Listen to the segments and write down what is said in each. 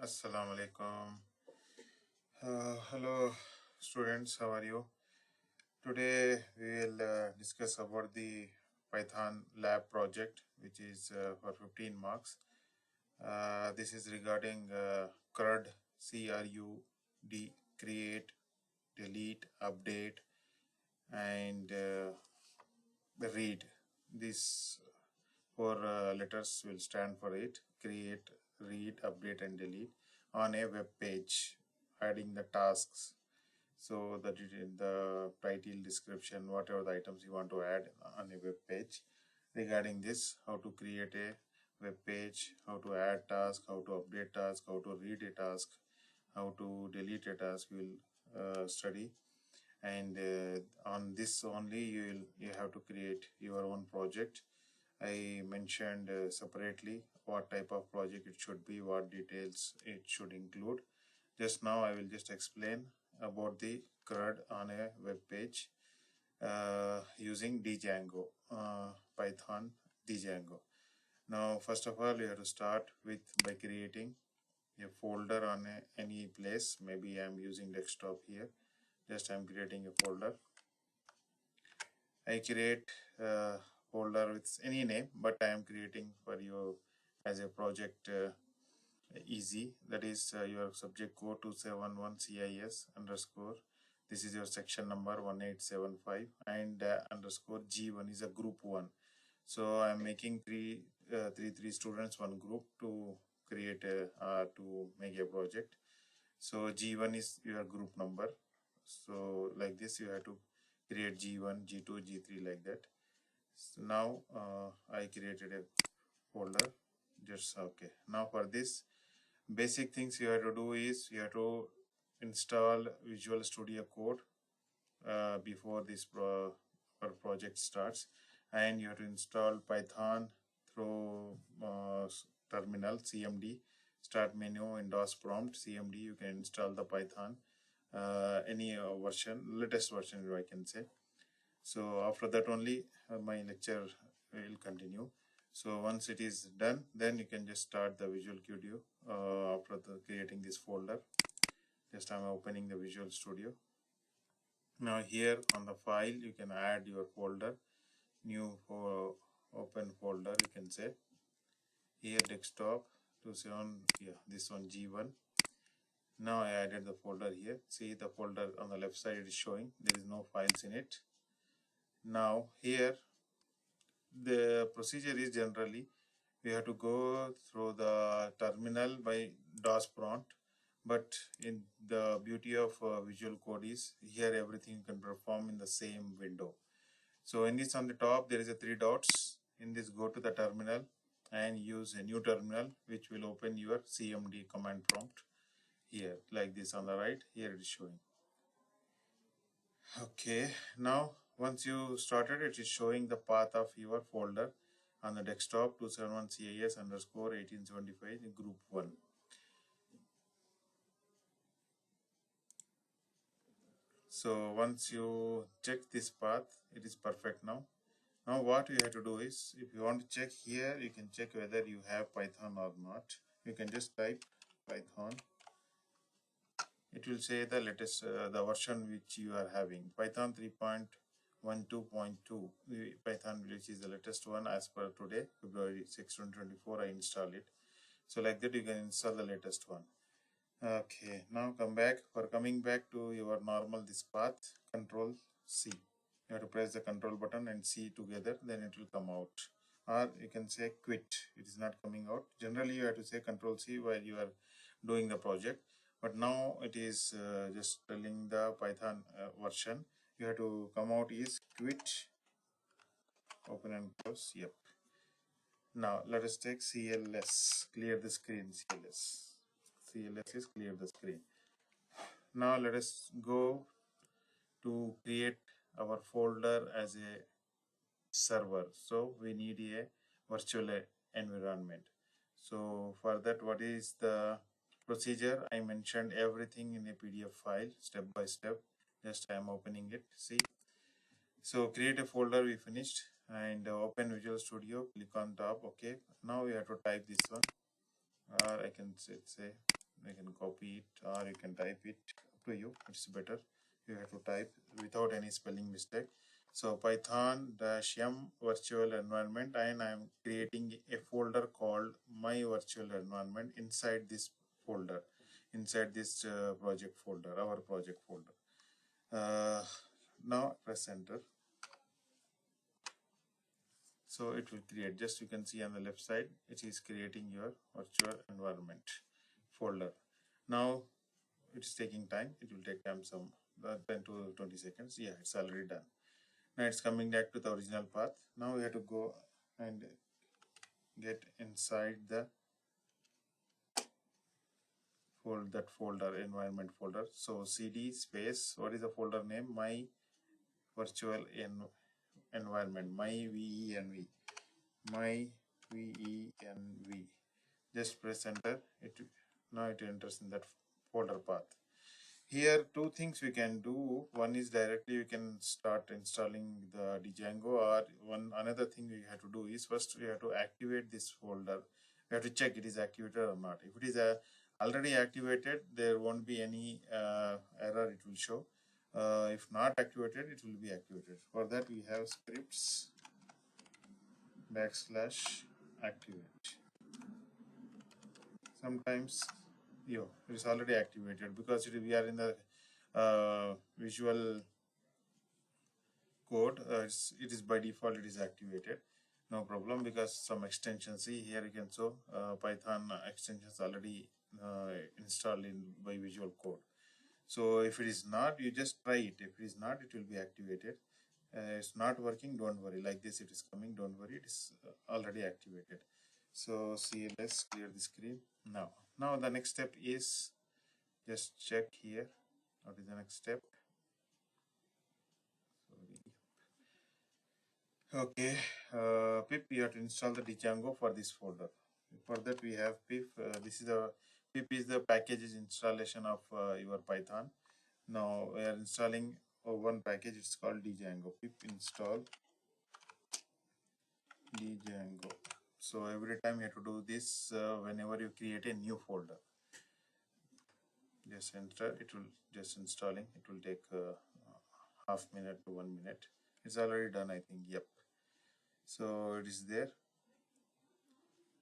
Assalamu alaikum. Hello, students. How are you? Today we will discuss about the Python lab project, which is for 15 marks. This is regarding CRUD, CRUD, create, delete, update, and read. These four letters will stand for it: create, read, update, and delete on a web page, adding the tasks. So the title, description, whatever the items you want to add on a web page. Regarding this, how to create a web page, how to add task, how to update task, how to read a task, how to delete a task, we will study. And on this only you have to create your own project. I mentioned separately what type of project it should be, what details it should include. Just now I will just explain about the CRUD on a web page using Django, Python Django. Now first of all you have to start with by creating a folder on any place. Maybe I am using desktop here. Just I am creating a folder. I create a folder with any name, but I am creating for you as a project easy. That is your subject code 271 CIS underscore. This is your section number 1875 and underscore G1 is a group 1. So I am making three students one group to create to make a project. So G1 is your group number. So like this you have to create G1, G2, G3 like that. So now I created a folder. Just okay. Now for this, basic things you have to do is you have to install Visual Studio Code before this project starts, and you have to install Python through terminal CMD, start menu in DOS prompt CMD. You can install the Python any version, latest version I can say. So after that only my lecture will continue. So once it is done, then you can just start the Visual Studio after creating this folder. Just I'm opening the Visual Studio. Now here on the file you can add your folder, new open folder you can say. Here desktop 27, yeah, this one G1. Now I added the folder here. See the folder on the left side it is showing there is no files in it. Now here the procedure is generally we have to go through the terminal by DOS prompt, but in the beauty of Visual Code is here everything you can perform in the same window. So in this on the top there is a 3 dots. In this go to the terminal and use a new terminal which will open your CMD command prompt here like this on the right. Here it is showing. Okay, now once you started it is showing the path of your folder on the desktop 271 CIS underscore 1875 in group 1. So once you check this path it is perfect now. Now what you have to do is if you want to check here you can check whether you have Python or not. You can just type Python. It will say the latest the version which you are having, Python 3.12.2 Python, which is the latest one as per today February 6, 2024. I install it. So like that you can install the latest one. Okay, now coming back to your normal this path, Control C. You have to press the control button and C together, then it will come out. Or you can say quit, it is not coming out. Generally you have to say Control C while you are doing the project, but now it is just telling the Python version. You have to come out is quit, open and close. Yep. Now let us take CLS, clear the screen. CLS is clear the screen. Now let us go to create our folder as a server. So we need a virtual environment. So for that, what is the procedure? I mentioned everything in a PDF file step by step. Just I am opening it. See, so create a folder, we finished, and open Visual Studio, click on top. Okay, now we have to type this one, or I can say You can copy it or you can type it, up to you. It's better. You have to type without any spelling mistake. So Python -m virtual environment, and I'm creating a folder called my virtual environment inside this folder, inside this project folder, our project folder. Now press enter. So it will create, just you can see on the left side, it is creating your virtual environment folder. Now it's taking time. It will take time, some 10 to 20 seconds. Yeah, it's already done. Now it's coming back to the original path. Now we have to go and get inside the that folder, environment folder. So cd space, what is the folder name? My virtual environment, my venv, my venv. Just press enter. Now it enters in that folder path. Here two things we can do. One is directly we can start installing the Django, or another thing we have to do is first we have to activate this folder. We have to check it is activated or not. If it is already activated, there won't be any error it will show. If not activated, it will be activated. For that we have scripts \activate. Sometimes it is already activated because we are in the visual code. It is by default it is activated, no problem, because some extensions, see here you can show Python extensions already installed in by visual code. So if it is not, you just try it. If it is not, it will be activated. It's not working, don't worry. Like this it is coming, don't worry, it is already activated. So see, let's clear the screen. Now the next step is just check here. What is the next step? Okay, pip, you have to install the Django for this folder. For that we have pip. Pip is the packages installation of your Python. Now we are installing one package. It's called Django. Pip install Django. So every time you have to do this whenever you create a new folder. Just enter. It will just installing. It will take half minute to 1 minute. It's already done, I think. Yep. So it is there.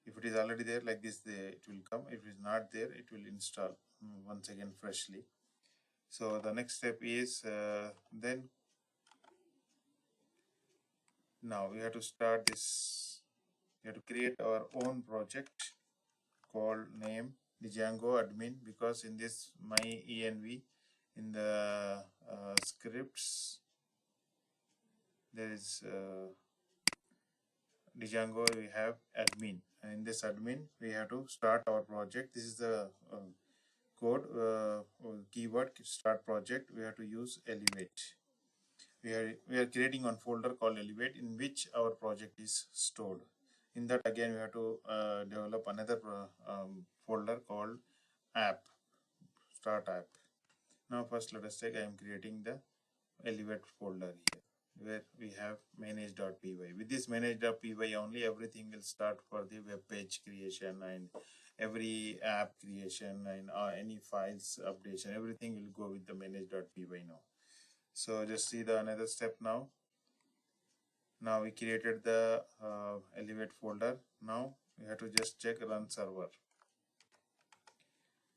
If it is already there, like this, it will come. If it is not there, it will install once again freshly. So the next step is then now we have to start this. We have to create our own project called name Django admin, because in this my env, in the scripts, there is Django, we have admin, and in this admin we have to start our project. This is the code keyword start project. We have to use elevate. We are creating one folder called elevate, in which our project is stored. In that again we have to develop another folder called app, start app. Now first let us take, I am creating the elevate folder here, where we have manage.py. With this manage.py only, everything will start for the web page creation and every app creation and any files updation, everything will go with the manage.py now. So just see the another step now. Now we created the elevate folder. Now we have to just check run server.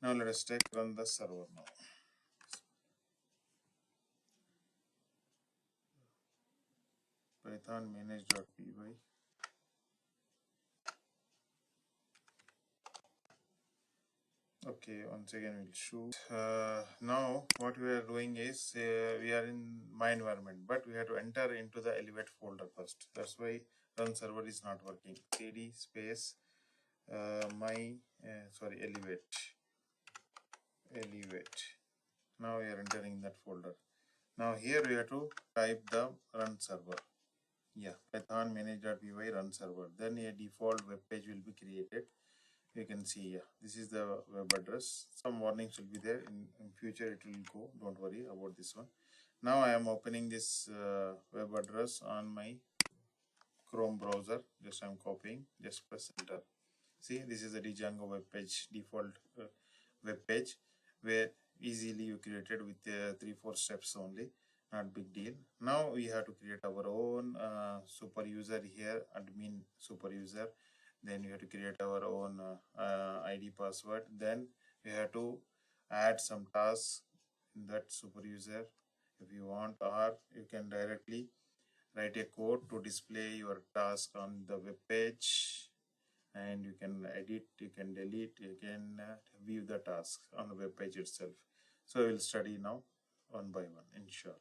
Now let us check run the server now. Python manage.py. Okay, once again we'll shoot. Now what we are doing is we are in my environment, but we have to enter into the elevate folder first. That's why run server is not working. cd space elevate. Now we are entering that folder. Now here we have to type the run server. Yeah, Python manage.py run server. Then a default web page will be created. You can see here, this is the web address. Some warnings will be there. In future it will go, don't worry about this one. Now I am opening this web address on my Chrome browser. Just I am copying, just press enter. See, this is the Django web page default web page where easily you created with 3-4 steps only, not big deal. Now we have to create our own super user here, admin super user. Then you have to create our own ID password. Then we have to add some tasks in that super user if you want, or you can directly write a code to display your task on the web page, and you can edit, you can delete, you can view the task on the web page itself. So we'll study now one by one, inshallah.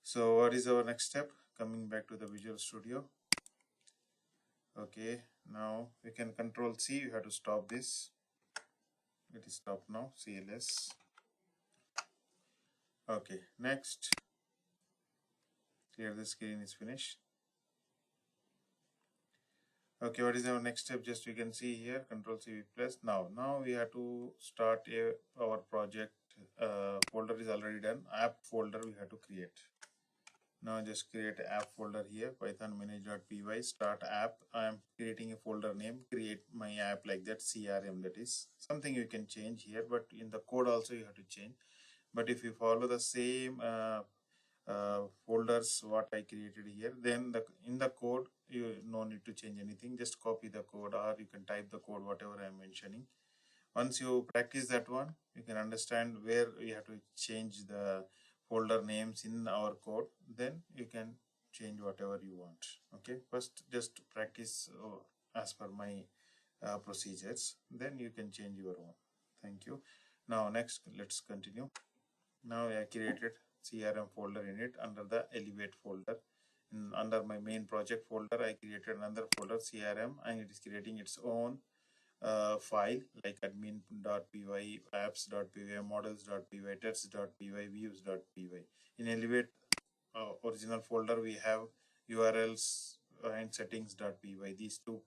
So what is our next step? Coming back to the Visual Studio. Okay, now we can Control C. You have to stop this. It is stopped now. CLS. Okay, next. Clear the screen is finished. Okay, what is our next step? Just you can see here, Control C plus. Now we have to start our project. Folder is already done. App folder we have to create. Now just create app folder here, python manage.py, start app. I am creating a folder name, create my app like that, CRM, that is something you can change here, but in the code also you have to change. But if you follow the same folders what I created here, then in the code you no need to change anything, just copy the code or you can type the code whatever I am mentioning. Once you practice that one, you can understand where you have to change the folder names in our code, then you can change whatever you want. Okay, first just practice as per my procedures, then you can change your own. Thank you. Now next, let's continue. Now I created CRM folder in it under the Elevate folder. Under my main project folder, I created another folder CRM, and it is creating its own file like admin.py, apps.py, models.py, tests.py, views.py. In Elevate original folder, we have URLs and settings.py. These two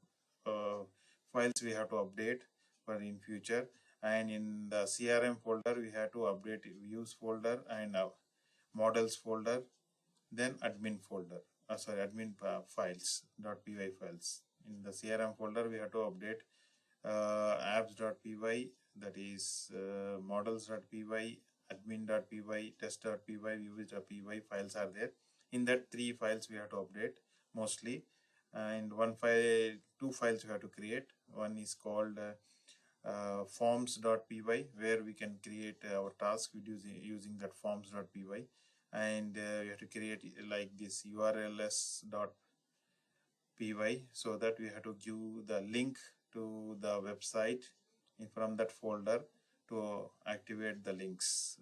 files we have to update for in future. And in the CRM folder, we have to update views folder and models folder, then admin folder. Admin files.py files. In the CRM folder, we have to update apps.py, that is models.py, admin.py, test.py, views.py files are there. In that 3 files we have to update mostly, and two files we have to create. One is called forms.py, where we can create our task using that forms.py, and we have to create like this urls.py, so that we have to give the link to the website from that folder to activate the links.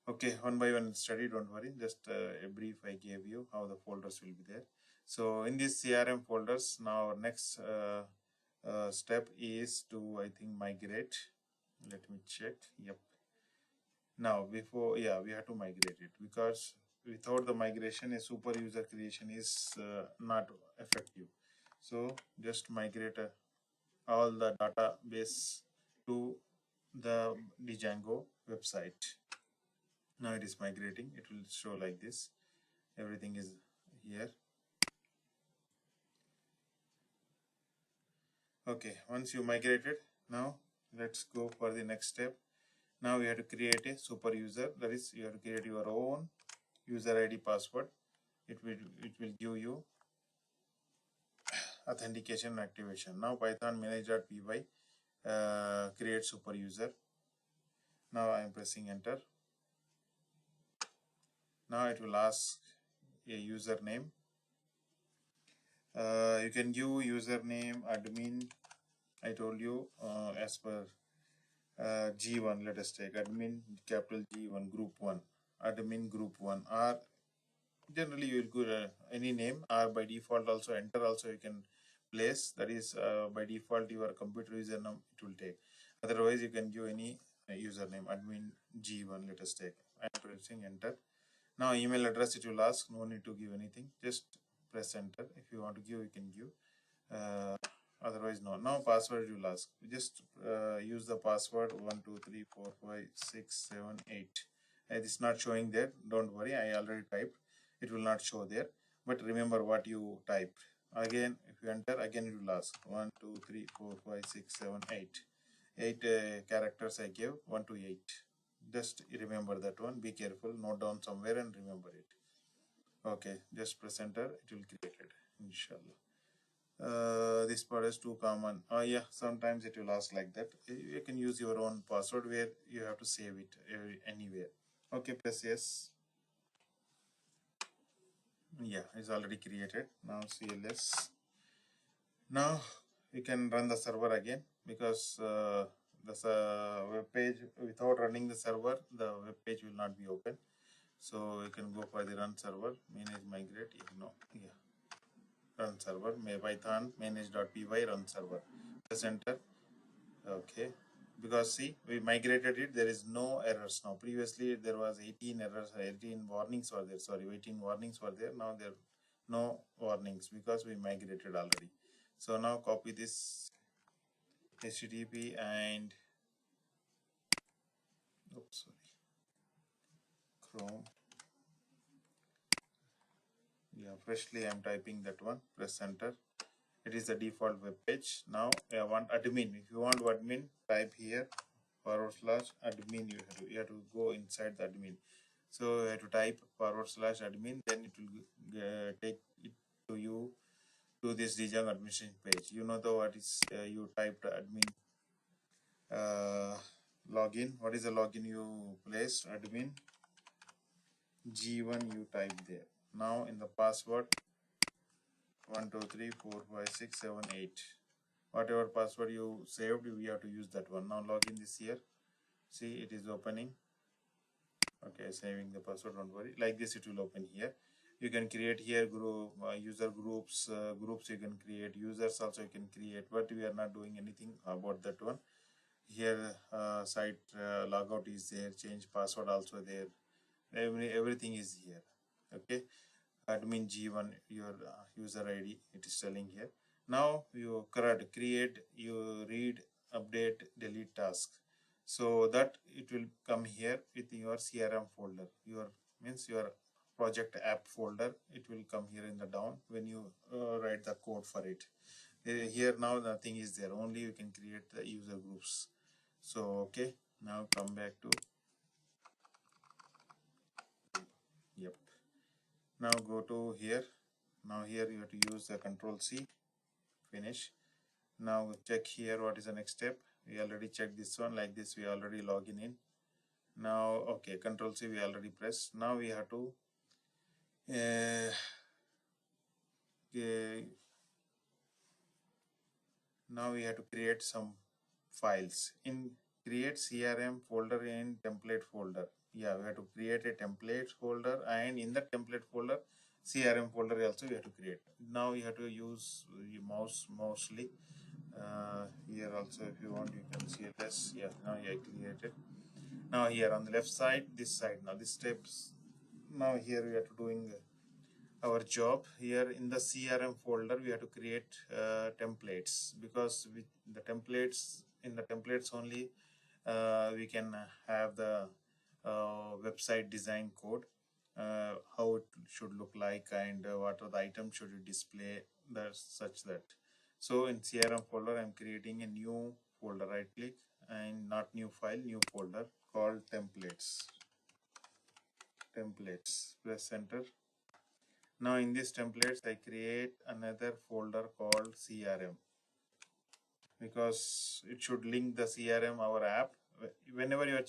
Okay, one by one study, don't worry, just a brief I gave you how the folders will be there. So in these CRM folders, now our next step is to, I think, migrate. Let me check. Yep. Now we have to migrate it, because without the migration a super user creation is not effective. So just migrate all the database to the Django website. Now it is migrating. It will show like this. Everything is here. Okay, once you migrated, now let's go for the next step. Now we have to create a super user. That is, you have to create your own user ID password. It will give you authentication activation. Now python manage.py create super user. Now I am pressing enter. Now it will ask a username. You can give username admin. I told you as per G1. Let us take admin capital G1 group 1, admin group 1, or generally you will go any name, or by default also enter also you can place. That is by default your computer username it will take. Otherwise you can give any username, admin G1. Let us take. I am pressing enter. Now email address it will ask. No need to give anything. Just press enter. If you want to give, you can give. Otherwise no. Now password you will ask. Just use the password 1 2 3 4 5 6 7 8. It is not showing there. Don't worry. I already typed. It will not show there. But remember what you typed. Again, if you enter, again it will ask 1 2 3 4 5 6 7 8. 8 characters I gave, 1 to 8. Just remember that one. Be careful. Note down somewhere and remember it. Okay, just press enter. It will create it. Inshallah. This part is too common. Oh yeah, sometimes it will ask like that. You can use your own password where you have to save it anywhere. Okay, press yes. Yeah, it's already created. Now CLS. Now you can run the server again, because the web page, without running the server, the web page will not be open. So you can go for the run server, manage migrate, yeah, run server, Python manage.py run server. Press enter. Okay, because see, we migrated it, there is no errors now. Previously there was 18 errors, 18 warnings were there, sorry, 18 warnings were there. Now there no warnings because we migrated already. So now copy this HTTP and oops, sorry, Chrome. Yeah, freshly I'm typing that one. Press enter. It is the default web page. Now I want admin. If you want admin, type here /admin. You have to go inside the admin. So you have to type /admin. Then it will take it to you to this Django admission page. You know the what is you typed admin login. What is the login you placed? Admin G1 you type there. Now in the password 1 2 3 4 5 6 7 8. Whatever password you saved, we have to use that one. Now log in this here. See, it is opening. Okay, saving the password, don't worry. Like this it will open here. You can create here group user groups, groups you can create, users also you can create, but we are not doing anything about that one. Here site logout is there, change password also there, everything is here. Okay, admin G1 your user ID, it is telling here. Now you CRUD, create, you read, update, delete task, so that it will come here with your CRM folder, your means your project app folder. It will come here in the down when you write the code for it. Here now nothing is there, only you can create the user groups. So okay, now come back to, yep, now go to here. Now here you have to use the Control C, finish. Now check here what is the next step. We already checked this one, like this we already login in. Now okay, Control C we already pressed. Now we have to uh, now we have to create some files in create CRM folder in template folder. Yeah, we have to create a template folder, and in the template folder CRM folder also we have to create. Now you have to use your mouse mostly. Here also if you want you can see this. Yeah, now I created. Now here on the left side, this side, now this steps. Now here we are doing our job. Here in the CRM folder we have to create templates, because with the templates, in the templates only we can have the website design code, how it should look like, and what are the items should it display, that such that. So in CRM folder I'm creating a new folder, right click and not new file, new folder called templates. Press enter. Now in this templates I create another folder called CRM, because it should link the CRM our app. Whenever you are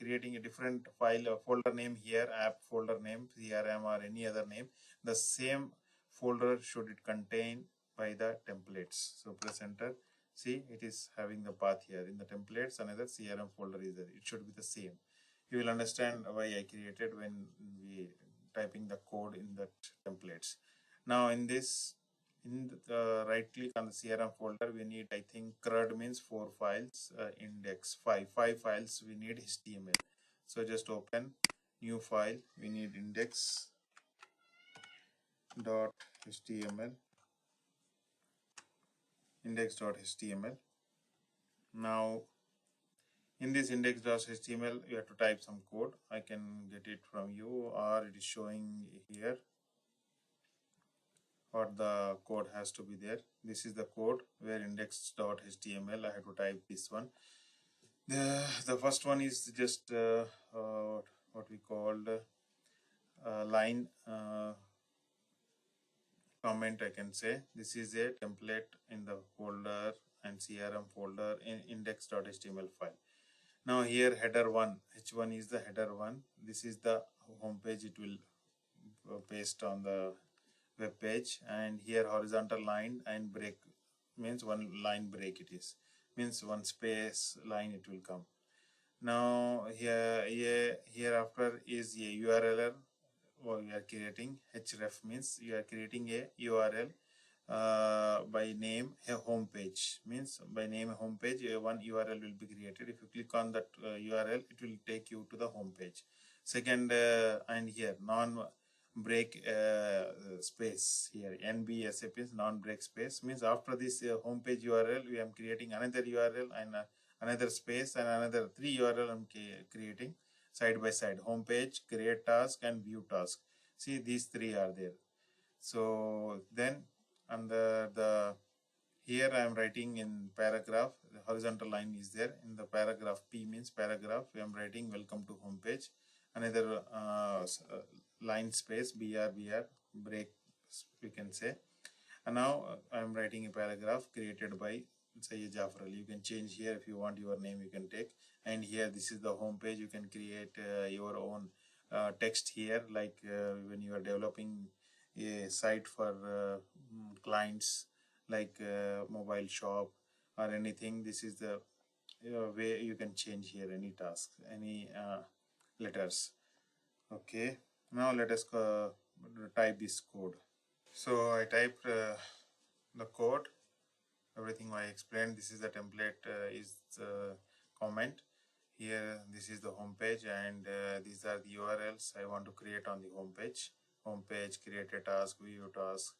creating a different file or folder name here, app folder name, CRM or any other name, the same folder should it contain by the templates. So press enter. See, it is having the path here. In the templates another CRM folder is there. It should be the same. You will understand why I created when we typing the code in that templates. Now in this, in the right click on the CRM folder, we need, I think CRUD means 4 files, index 5 files we need HTML. So just open new file, we need index.html. Now in this index.html you have to type some code. I can get it from you, or it is showing here what the code has to be there. This is the code where index.html. I have to type this one. The first one is just what we called line comment, I can say. This is a template in the folder and CRM folder in index.html file. Now here header 1, h1 is the header 1. This is the home page. It will paste on the web page, and here horizontal line and break means one line break, it is means one space line it will come. Now here after is a URL or you are creating. href means you are creating a URL by name a home page, means by name a home page one URL will be created. If you click on that URL, it will take you to the home page. Second, and here non break space, here NBSF is non break space, means after this home page URL we am creating another URL and another space and another 3 URL I'm creating side by side: home page, create task, and view task. See, these 3 are there. So then under the here I am writing in paragraph, the horizontal line is there. In the paragraph, P means paragraph, I am writing welcome to home page. Another line space, BR break, we can say. And now I am writing a paragraph created by say Jafar Ali. You can change here if you want your name, you can take. And here this is the home page. You can create your own text here, like when you are developing a site for clients like mobile shop or anything. This is the way you can change here any task, any letters. Okay, now let us type this code. So I typed the code, everything I explained. This is the template, is comment. Here this is the home page, and these are the URLs I want to create on the home page. Home page, create a task, view task,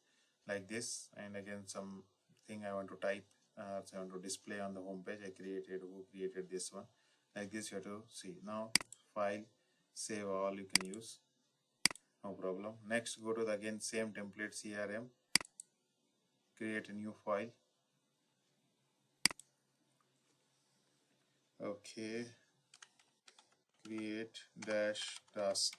like this. And again something I want to type, so I want to display on the home page. I created, who created this one, like this. You have to see. Now file, save all, you can use, no problem. Next, go to the again same template CRM, create a new file. Okay, create dash task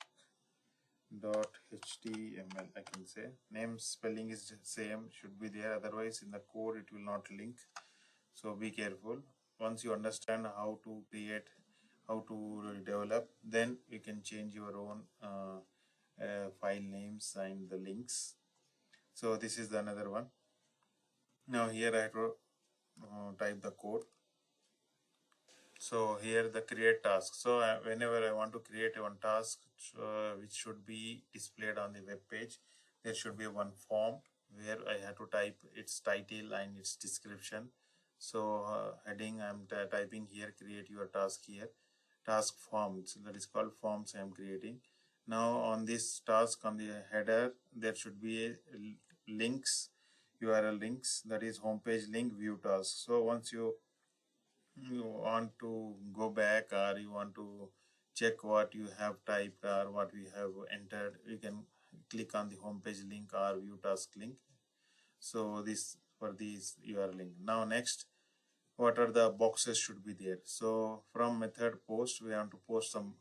dot html, I can say. Name spelling is same, should be there, otherwise in the code it will not link. So be careful. Once you understand how to create, how to develop, then you can change your own file names and the links. So this is the another one. Now here I have to type the code. So here the create task. So whenever I want to create one task which should be displayed on the web page, there should be one form where I have to type its title and its description. So heading, I'm typing here, create your task here, task forms, that is called forms I am creating. Now on this task, on the header, there should be a links, URL links, that is homepage link, view task. So once you want to go back, or you want to check what you have typed or what we have entered, you can click on the homepage link or view task link. So this for these URL link. Now next, what are the boxes should be there. So from method post, we have to post some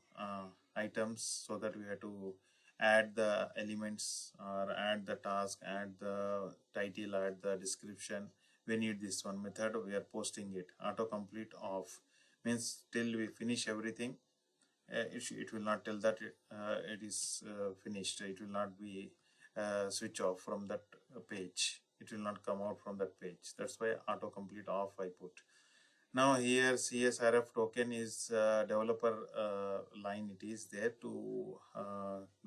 items, so that we have to add the elements or add the task, add the title, add the description. We need this one method, we are posting it. Autocomplete off means till we finish everything, it will not tell that it is finished. It will not be switch off from that page. It will not come out from that page. That's why autocomplete off I put. Now here CSRF token is developer line, it is there to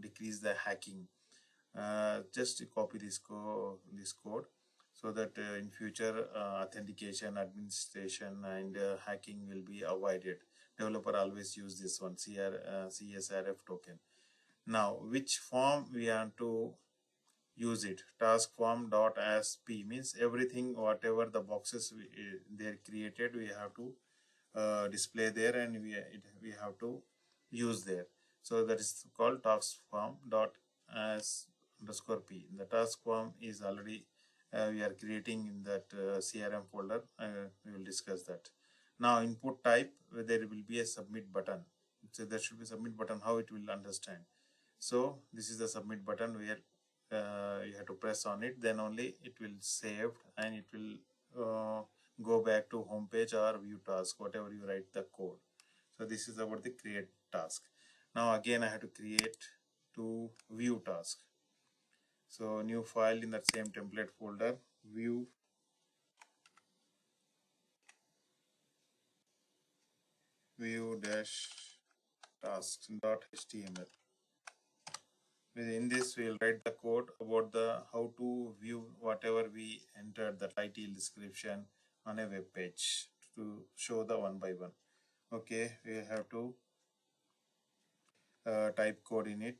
decrease the hacking. Just copy this code, so that in future authentication, administration, and hacking will be avoided. Developer always use this one, CSRF token. Now which form we have to use it? Task form dot as p means everything, whatever the boxes they're created, we have to display there, and we have to use there. So that is called task form dot as underscore p. The task form is already we are creating in that CRM folder. We will discuss that. Now input type, there will be a submit button. So there should be submit button. How it will understand? So this is the submit button where you have to press on it. Then only it will save and it will go back to home page or view task, whatever you write the code. So this is about the create task. Now again I have to create to view task. So new file in that same template folder, view dash tasks.html. In this we will write the code about the how to view whatever we entered, the title, description on a web page, to show the one by one. Okay, we have to type code in it.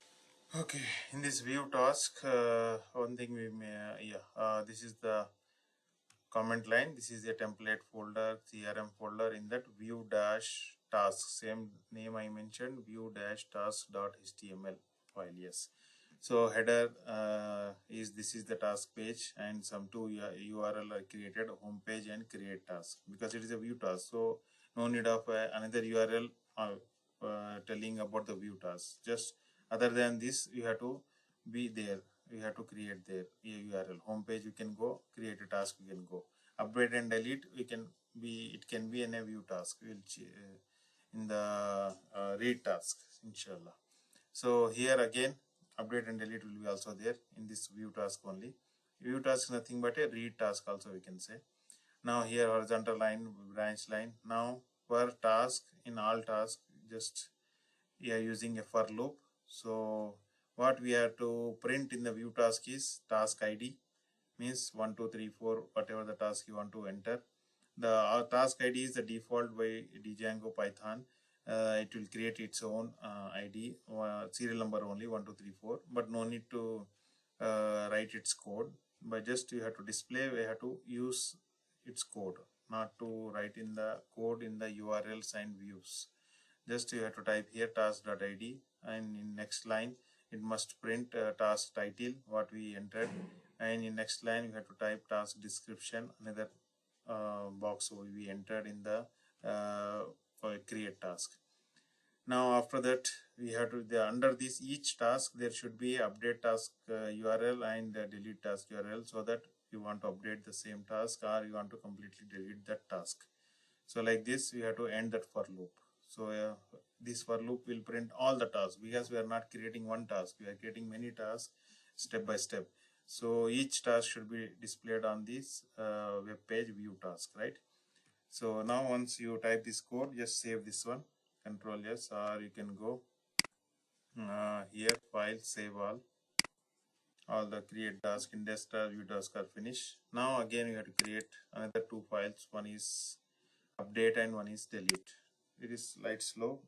Okay, in this view task, one thing we may, this is the comment line. This is a template folder, CRM folder. In that view dash task, same name I mentioned, view dash task.html file. Yes. So header is this is the task page, and some two URL are created, home page and create task, because it is a view task. So no need of another URL telling about the view task. Just other than this, you have to be there. You have to create their URL. Home page you can go, create a task you can go. Update and delete we can be. It can be in a view task. We'll in the read task, inshallah. So here again, update and delete will be also there in this view task only. View task is nothing but a read task also we can say. Now here horizontal line, branch line. Now per task, in all tasks, just we are using a for loop. So what we have to print in the view task is task ID, means 1 2 3 4, whatever the task you want to enter. The task ID is the default by Django Python. It will create its own ID, serial number only 1 2 3 4, but no need to write its code. But just you have to display, we have to use its code, not to write in the code in the URLs and views. Just you have to type here task.id, and in next line it must print task title what we entered, and in next line we have to type task description, another box we entered in the for create task. Now after that we have to under this each task there should be update task URL and delete task URL, so that you want to update the same task or you want to completely delete that task. So like this we have to end that for loop. So this for loop will print all the tasks, because we are not creating one task, we are creating many tasks step by step. So each task should be displayed on this web page view task, right? So now once you type this code, just save this one, Control S, or you can go here, file, save all the create task, index task, view task are finished. Now again you have to create another two files, one is update and one is delete. It is light slow,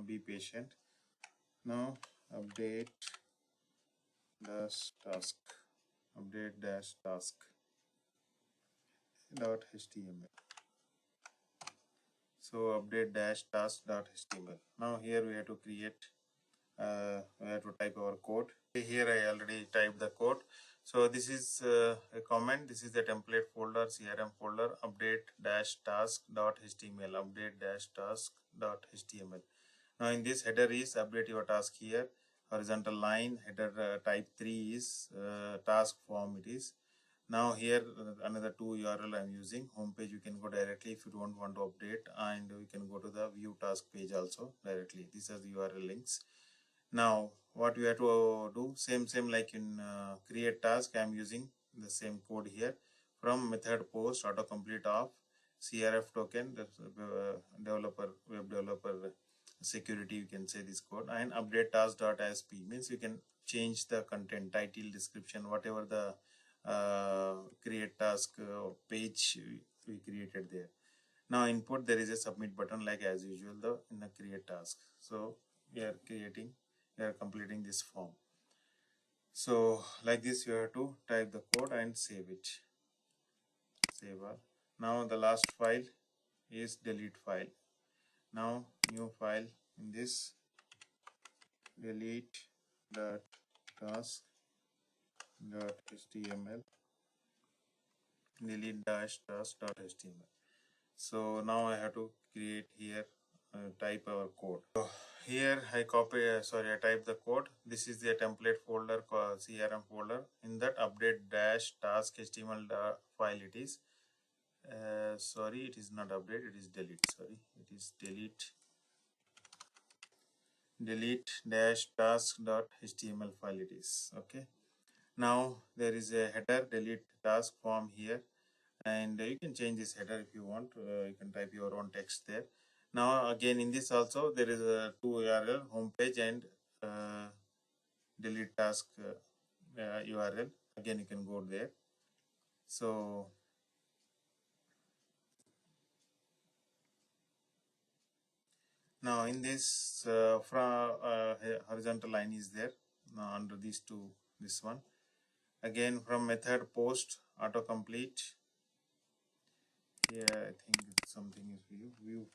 be patient. Now update dash task, update dash task dot html. So update dash task dot html. Now here we have to create we have to type our code. Here I already typed the code. So this is a comment. This is the template folder, CRM folder, update dash task dot html, update dash task dot html. Now in this header is update your task here. Horizontal line header type 3 is task form it is. Now here another two URL I am using. Homepage you can go directly if you don't want to update, and you can go to the view task page also directly. These are the URL links. Now what we have to do, same like in create task, I am using the same code here. From method post autocomplete of CRF token, the web developer security, you can say this code, and update task.asp means you can change the content, title, description, whatever the create task page we created there. Now input, there is a submit button like as usual in the create task. So we are completing this form. So like this you have to type the code and save it. Save all. Now the last file is delete file. Now new file in this delete that task delete.html, delete dash task.html. So now I have to create here, type our code. So here I I type the code. This is the template folder called CRM folder. In that update dash task HTML file it is. Sorry, it is not update, it is delete. Sorry, it is delete dash task.html file it is. Okay. Now there is a header delete task form here, and you can change this header if you want. You can type your own text there. Now again in this also there is a two URL, homepage and delete task URL. Again you can go there. So now in this from horizontal line is there. Now under these two, this one again from method post autocomplete. Here I think something is view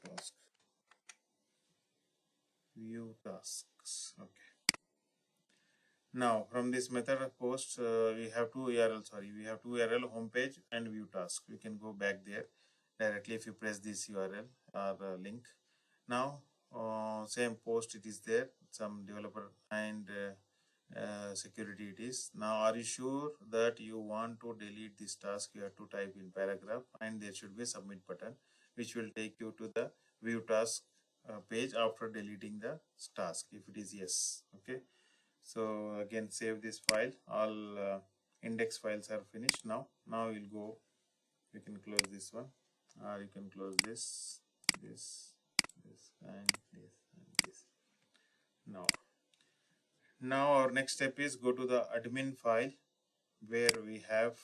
tasks. Okay. Now from this method of post we have two URL. Sorry, we have two URL, homepage and view task. We can go back there directly if you press this URL or link. Now same post it is there, some developer and security it is. Now are you sure that you want to delete this task? You have to type in paragraph and there should be a submit button which will take you to the view task page after deleting the task if it is yes. Okay. So again save this file. All index files are finished. Now we'll go, you can close this one or you can close this and this and this. Now our next step is go to the admin file where we have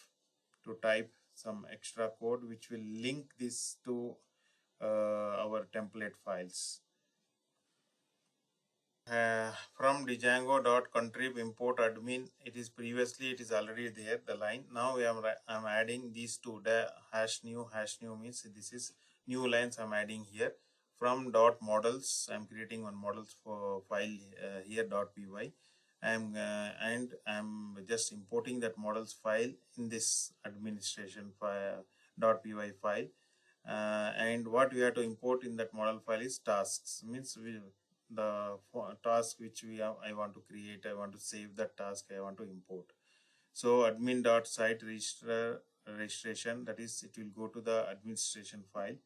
to type some extra code which will link this to our template files. From Django.contrib import admin, it is already there, the line. Now I'm adding these two, the hash new means this is new lines I'm adding here. From dot models, I'm creating one models for file here .py. And I'm just importing that models file in this administration file .py file. And what we have to import in that model file is tasks, means the task which I want to create, I want to save that task, I want to import. So admin.site registration, that is it will go to the administration file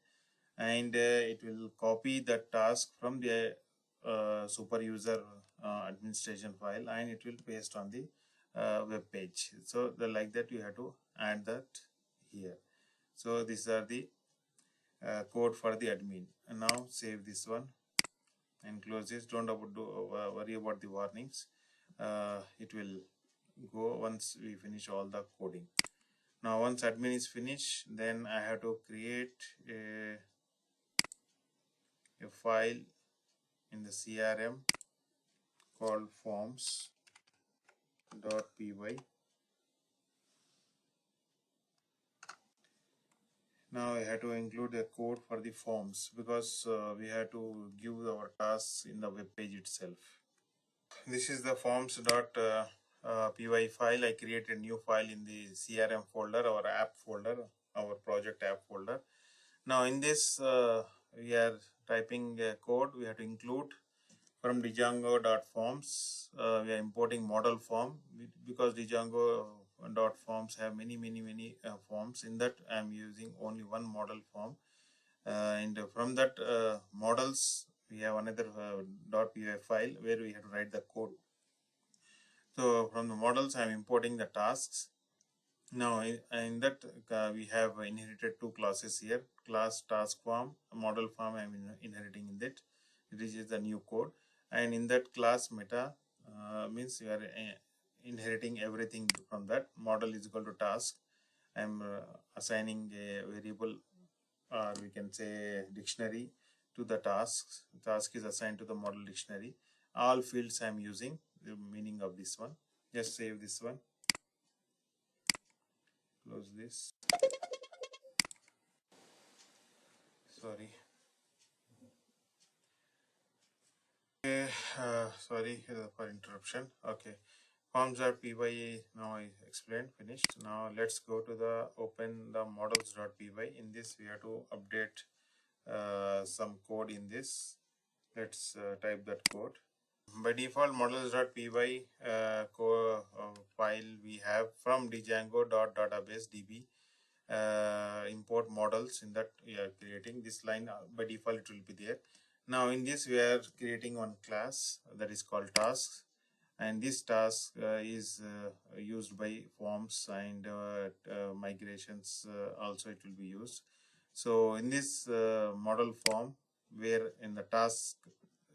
and it will copy the task from the super user administration file and it will paste on the web page. So like that you have to add that here. So these are the code for the admin. And now save this one and close this. Don't worry about the warnings. It will go once we finish all the coding. Now once admin is finished, then I have to create a file in the CRM called forms.py. Now I have to include a code for the forms because we have to give our tasks in the web page itself. This is the forms.py file. I created a new file in the CRM folder, our app folder, our project app folder. Now in this we are typing a code. We have to include from Django.forms. We are importing model form because Django.forms have many forms. In that I am using only one model form, and from that models we have another .py file where we have to write the code. So from the models I am importing the tasks. Now in that we have inherited two classes here, class task form, model form I am inheriting in that. This is the new code, and in that class meta means we are inheriting everything from that. Model is equal to task. I am assigning a variable, or we can say dictionary, to the tasks. Task is assigned to the model dictionary. All fields I am using, the meaning of this one. Just save this one, close this. Sorry. Okay, sorry for interruption. Okay, Forms.py now I explained, finished. Now let's go to the open the models.py. In this we have to update some code in this. Let's type that code. By default, models.py file we have from Django.database db. Import models, in that we are creating this line. By default it will be there. Now in this we are creating one class that is called tasks, and this task is used by forms and migrations also it will be used. So in this model form, where in the task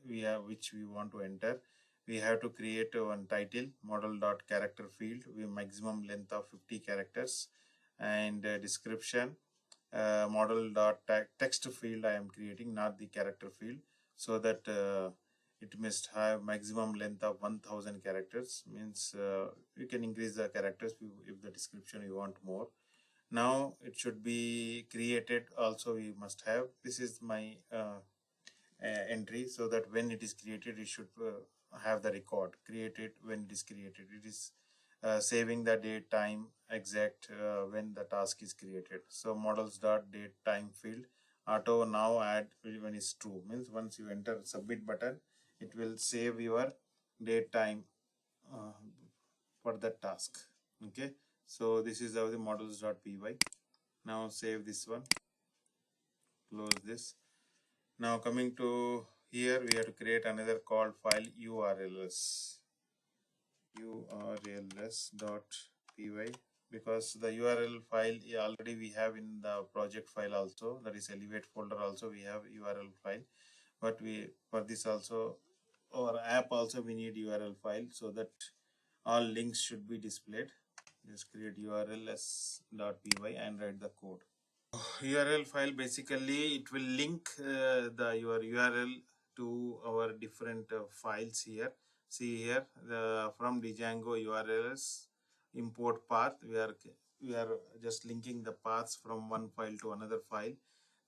we have which we want to enter, we have to create one title, model dot character field with maximum length of 50 characters, and description, model dot text field I am creating, not the character field, so that it must have maximum length of 1000 characters. Means you can increase the characters if the description you want more. Now it should be created also, we must have, this is my entry, so that when it is created it should have the record created. When it is created, it is saving the date, time, exact when the task is created. So models dot date time field auto now add when is true, means once you enter submit button, it will save your date time uh, for the task. Okay, so this is how the models.py. Now save this one, close this. Now coming to here, we have to create another called file urls dot py, because the URL file already we have in the project file also, that is elevate folder also we have URL file, but we for this also, our app also we need URL file, so that all links should be displayed. Just create urls.py and write the code. URL file, basically it will link your URL to our different files here. See here, the from Django URLs import path, we are just linking the paths from one file to another file.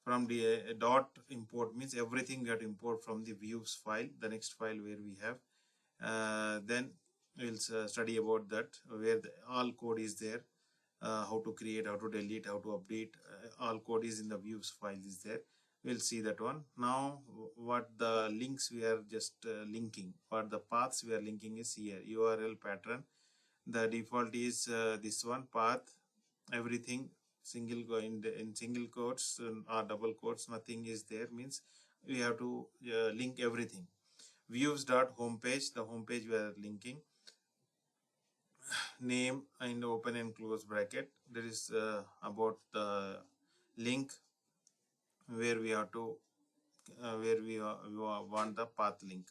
From the dot import means everything we have to import from the views file, the next file where we have. Then we'll study about that, where all code is there. How to create, how to delete, how to update, all code is in the views file is there. We'll see that one. Now what the links we are just linking, what the paths we are linking is here, URL pattern. The default is this one, path, everything single in single quotes or double quotes, nothing is there, means we have to link everything. Views dot homepage, the homepage we are linking. Name and open and close bracket, there is about the link where we have to we want the path link.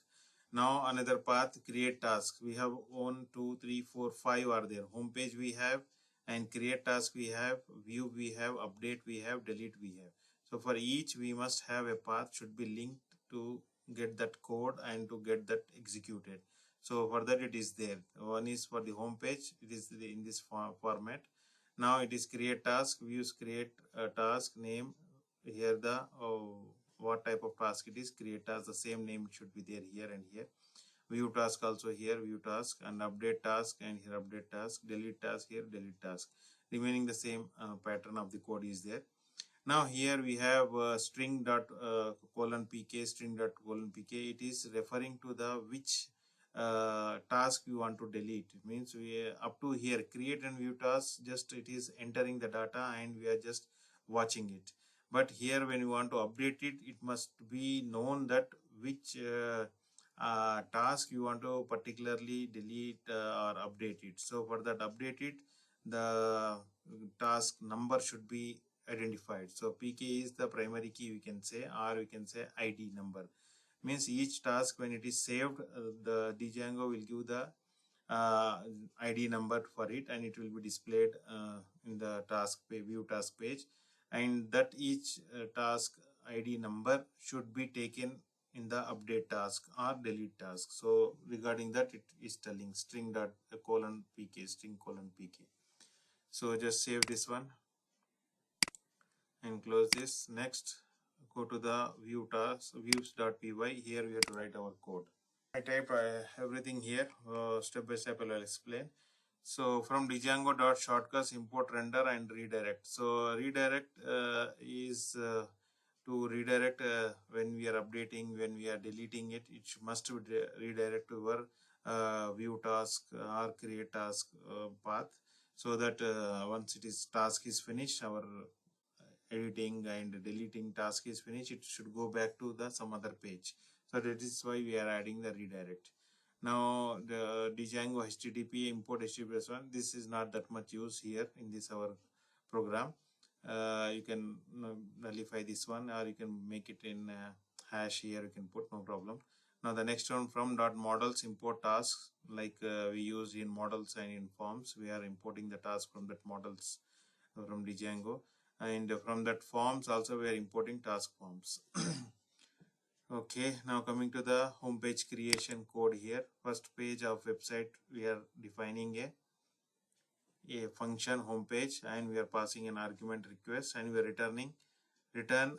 Now another path, create task, we have 1 2 3 4 5 are there. Homepage we have, and create task we have, view we have, update we have, delete we have. So for each we must have a path should be linked to get that code and to get that executed. So for that it is there. One is for the home page, it is in this format. Now it is create task, views create task name. Here the what type of task it is, create task, the same name should be there here and here. View task also here, view task, and update task, and here update task, delete task, here delete task. Remaining the same pattern of the code is there. Now here we have string dot colon pk, string dot colon pk. It is referring to the which task you want to delete. It means we up to here create and view task, just it is entering the data and we are just watching it. But here when you want to update it, it must be known that which task you want to particularly delete or update it. So for that update it, the task number should be identified. So pk is the primary key, we can say, or we can say id number. Means each task when it is saved, the Django will give the id number for it, and it will be displayed in the task view task page, and that each task id number should be taken in the update task or delete task. So regarding that, it is telling string dot colon pk, string colon pk. So just save this one and close this. Next, go to the view task, views.py. Here we have to write our code. I type everything here. Step by step I will explain. So from Django dot shortcuts import render and redirect. So redirect is to redirect when we are updating, when we are deleting it. It must be redirect to our view task or create task path, so that once it is task is finished, our editing and deleting task is finished, it should go back to the some other page. So that is why we are adding the redirect. Now the Django HTTP import HTTPS one, this is not that much use here in this our program. You can nullify this one, or you can make it in hash here, you can put, no problem. Now the next one, from dot models import tasks, like we use in models and in forms, we are importing the task from that models from Django, and from that forms also we are importing task forms. Okay, now coming to the home page creation code here. First page of website, we are defining a function home page, and we are passing an argument request, and we are return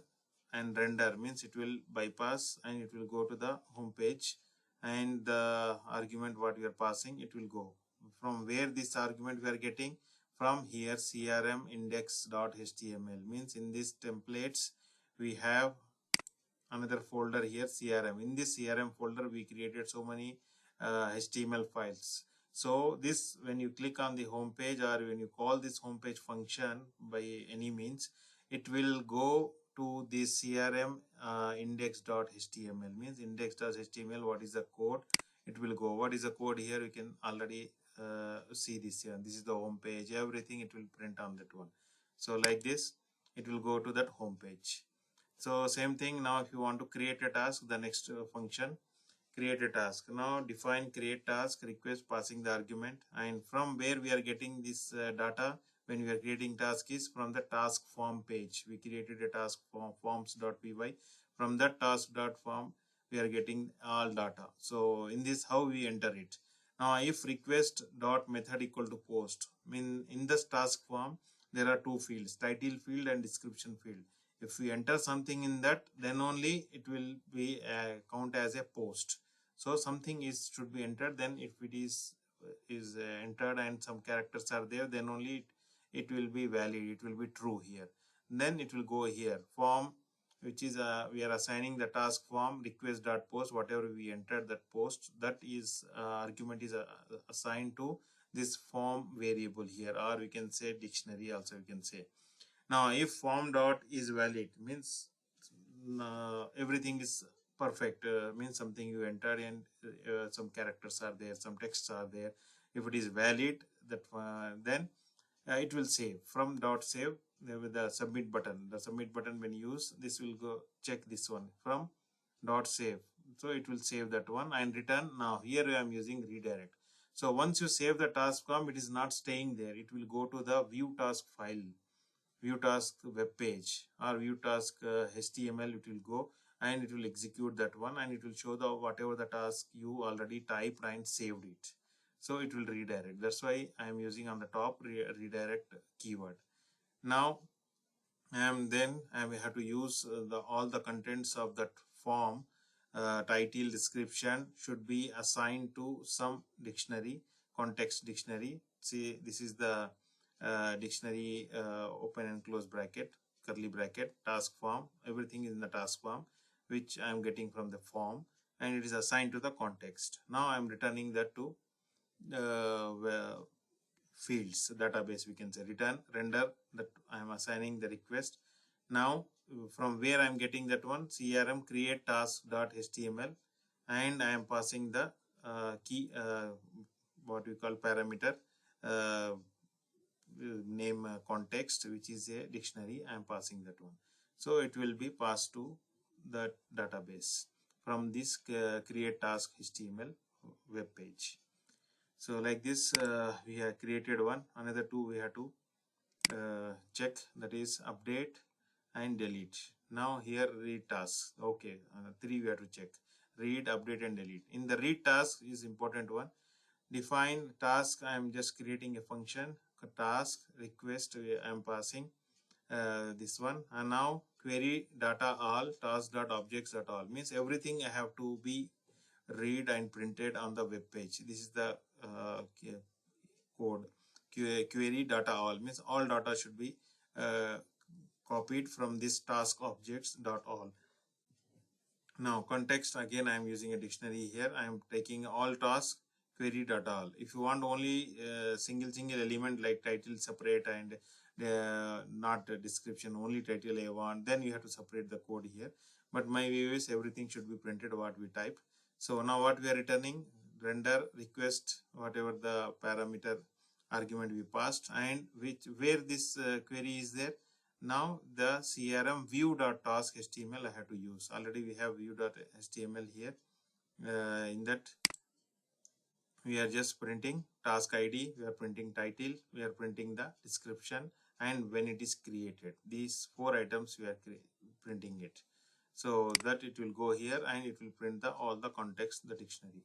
and render, means it will bypass and it will go to the home page, and the argument what we are passing, it will go from where this argument we are getting from here, crm index.html, means in these templates we have another folder here, crm. In this crm folder we created so many html files. So this, when you click on the home page or when you call this home page function by any means, it will go to the crm index.html, means index.html. What is the code? It will go. What is the code here? You can already see this here. This is the home page. Everything it will print on that one. So like this, it will go to that home page. So same thing. Now if you want to create a task, the next function, create a task. Now define create task request passing the argument, and from where we are getting this data when we are creating task is from the task form page. We created a task form forms.py. From that task.form we are getting all data. So in this, how we enter it? Now if request dot method equal to post, mean in this task form there are two fields, title field and description field. If we enter something in that, then only it will be count as a post. So something is should be entered. Then if it is entered and some characters are there, then only it will be valid, it will be true here. Then it will go here form, which is we are assigning the task form request dot post. Whatever we entered that post, that is argument is assigned to this form variable here, or we can say dictionary also we can say. Now if form dot is valid, means everything is perfect, means something you entered and some characters are there, some texts are there. If it is valid, that then it will save. From dot save with the submit button. The submit button when you use this will go check this one from dot save. So it will save that one and return. Now here I am using redirect. So once you save the task form, it is not staying there. It will go to the view task file, view task web page, or view task HTML. It will go and it will execute that one, and it will show the whatever the task you already typed and saved it. So it will redirect. That's why I am using on the top redirect keyword. Now then I have to use all the contents of that form, title, description should be assigned to some dictionary, context dictionary. See, this is the dictionary, open and close bracket, curly bracket, task form. Everything is in the task form, which I am getting from the form, and it is assigned to the context. Now I am returning that to fields database, we can say return render, that I am assigning the request. Now from where I am getting that one, crm create task.html, and I am passing the key, what we call parameter, name context, which is a dictionary. I am passing that one. So it will be passed to the database from this create task HTML web page. So like this, we have created one. Another two we have to check, that is update and delete. Now here read task. Okay, three we have to check: read, update and delete. In the read task is important one. Define task, I am just creating a function, task request I am passing this one. And now query data all task dot objects dot all, means everything I have to be read and printed on the web page. This is the code. Query data all means all data should be copied from this task objects dot all. Now context, again I am using a dictionary here. I am taking all task query data all. If you want only single element like title separate and not a description, only title I want, then you have to separate the code here. But my view is everything should be printed what we type. So now what we are returning, render request whatever the parameter argument we passed and where this query is there. Now the CRM view.task HTML I have to use. Already we have view.html here. In that we are just printing task ID, we are printing title, we are printing the description and when it is created. These 4 items we are printing it. So that it will go here and it will print all the context, the dictionary.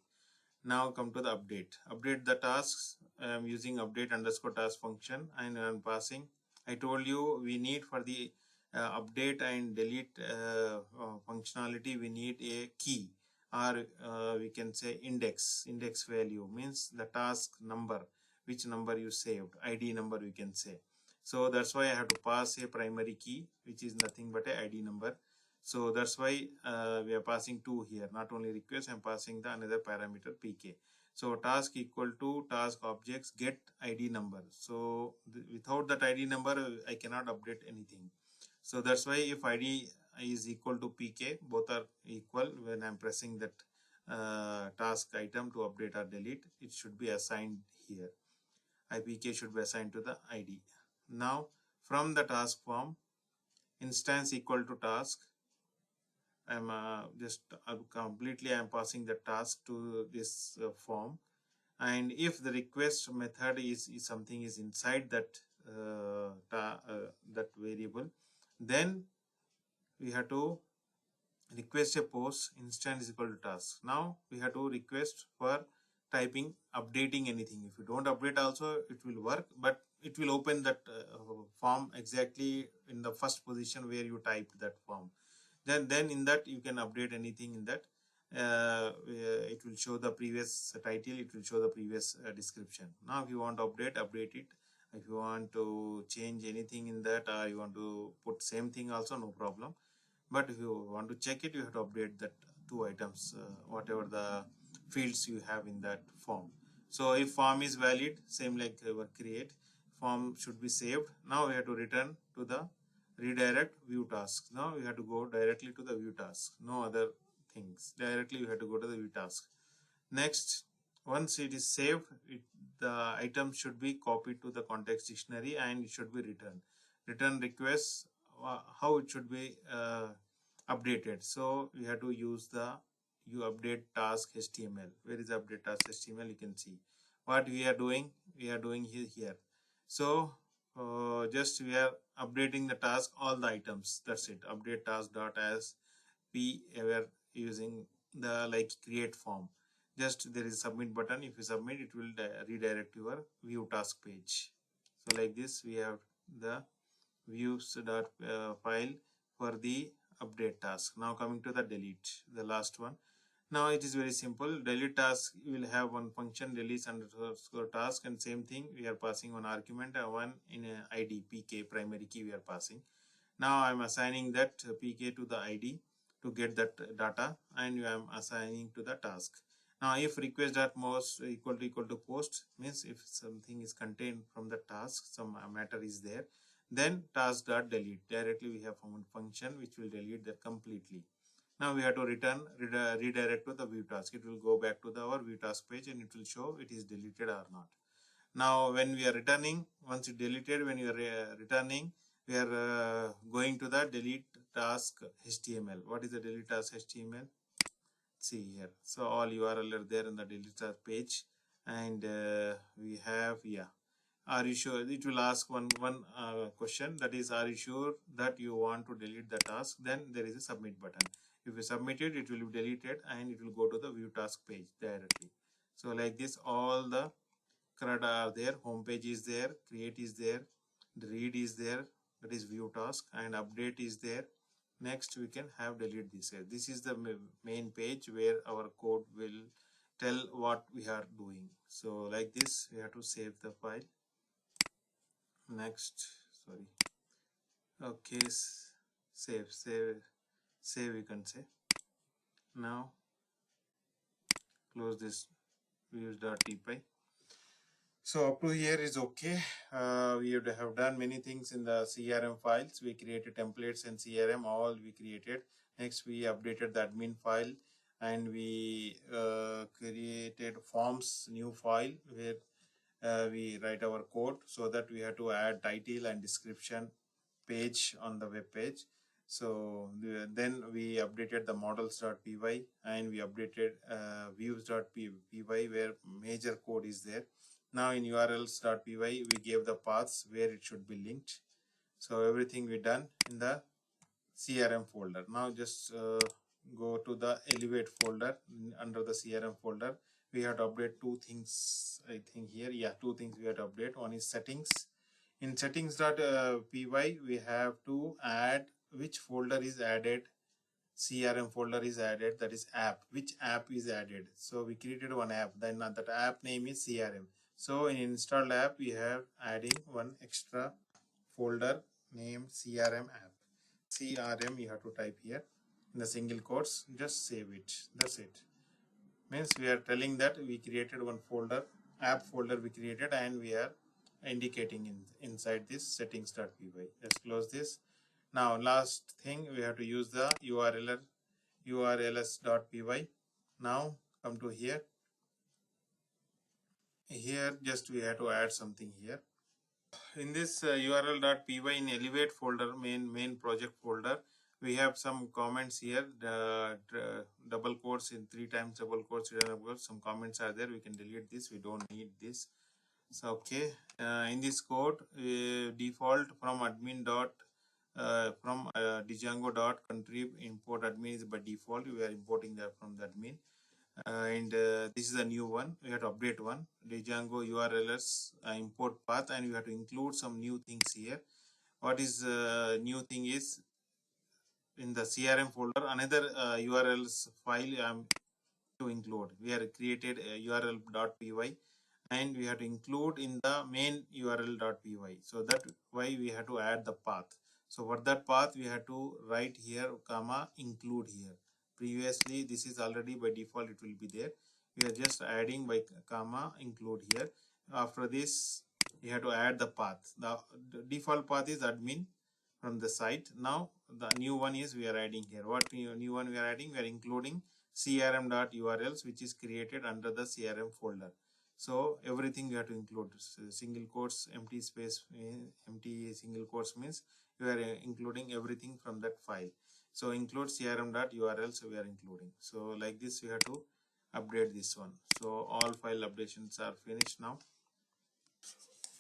Now come to the update. Update the tasks. I am using update underscore task function and I am passing. I told you we need for the update and delete functionality, we need a key or we can say index value, means the task number, which number you saved, ID number we can say. So that's why I have to pass a primary key which is nothing but a ID number. So that's why we are passing 2 here. Not only request, I'm passing the another parameter pk. So task equal to task objects get ID number. So without that ID number, I cannot update anything. So that's why if ID is equal to pk, both are equal. When I'm pressing that task item to update or delete, it should be assigned here. IPK should be assigned to the ID. Now from the task form, instance equal to task, I'm completely I'm passing the task to this form, and if the request method is something is inside that that variable, then we have to request a post instance is equal to task. Now we have to request for typing updating anything. If you don't update also it will work, but it will open that form exactly in the first position where you typed that form. Then in that you can update anything in that. It will show the previous title, it will show the previous description. Now if you want to update it. If you want to change anything in that or you want to put same thing also, no problem. But if you want to check it, you have to update that 2 items, whatever the fields you have in that form. So if form is valid, same like our create, form should be saved. Now we have to return to the redirect view task. Now we have to go directly to the view task, no other things. Directly we have to go to the view task. Next, once it is saved, the item should be copied to the context dictionary and it should be returned. Return request, how it should be updated. So we have to use the update task HTML. Where is update task HTML? You can see what we are doing. We are doing here. So just we are updating the task, all the items. That's it. Update task dot as we are using the like create form. Just there is submit button. If you submit, it will redirect your view task page. So like this, we have the views dot file for the update task. Now coming to the delete, the last one. Now it is very simple. Delete task, you will have one function delete underscore task, and same thing we are passing one argument, one in a ID pk primary key we are passing. Now I am assigning that pk to the ID to get that data, and I am assigning to the task. Now if request dot most equal to post, means if something is contained from the task, some matter is there, then task dot delete. Directly we have one function which will delete that completely. Now we have to return redirect to the view task. It will go back to our view task page and it will show it is deleted or not. Now when we are returning, once it deleted, when you are returning, we are going to the delete task HTML. What is the delete task HTML? See here. So all URL are there in the delete task page, and we have are you sure? It will ask one question, that is, are you sure that you want to delete the task? Then there is a submit button. If you submit it, it will be deleted and it will go to the view task page directly. So like this, all the CRUD are there, home page is there, create is there, the read is there, that is view task, and update is there. next we can have delete this here. This is the main page where our code will tell what we are doing. So like this we have to save the file. Next, sorry, okay, save we can say. Now close this views.py. So up to here is okay. We have done many things in the CRM files. We created templates and CRM, all we created. Next we updated the admin file, and we created forms new file where we write our code, so that we have to add title and description page on the web page. So then we updated the models.py, and we updated views.py where major code is there. Now in urls.py we gave the paths where it should be linked. So everything we done in the CRM folder. Now just go to the Elevate folder. Under the CRM folder we have to update two things, I think here. Yeah, two things we have to update. One is settings. In settings.py we have to add which folder is added. CRM folder is added, that is app. Which app is added? So we created one app, then that app name is CRM. So in installed app we have adding one extra folder named CRM app. CRM you have to type here in the single quotes, just save it. That's it. Means we are telling that we created one folder, app folder we created, and we are indicating inside this settings.py. Let's close this. Now last thing, we have to use the urls.py. Now come to here. Here just we have to add something here. In this url.py in Elevate folder, main project folder, we have some comments here. The double quotes in 3 times double quotes, some comments are there. We can delete this. We don't need this. So okay, in this code default from admin from Django dot contrib import admin is by default. We are importing that from the admin. And this is a new one. We have to update one. Django URLs import path, and we have to include some new things here. What is new thing is in the CRM folder, another URLs file to include. We have created url.py, and we have to include in the main url.py. So that why we have to add the path. So for that path we have to write here comma include here. Previously this is already by default it will be there. We are just adding by comma include here. After this you have to add the path. The default path is admin from the site. Now the new one is we are adding here. What new one we are adding? We are including crm.urls, which is created under the CRM folder. So everything you have to include. Single quotes, empty space, empty single quotes means you are including everything from that file. So include crm.urls we are including. So like this we have to update this one. So all file updations are finished now.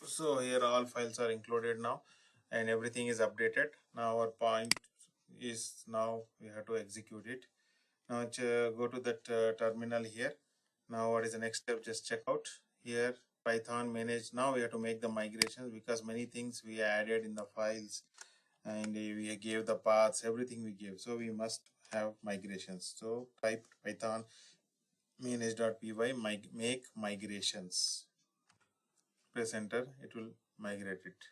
So here all files are included now, and everything is updated. Now our point is now we have to execute it. Now go to that terminal here. Now what is the next step? Just check out here Python manage. Now we have to make the migrations, because many things we added in the files, and we gave the paths, everything we gave. So we must have migrations. So type Python manage.py make migrations. Press enter, it will migrate it.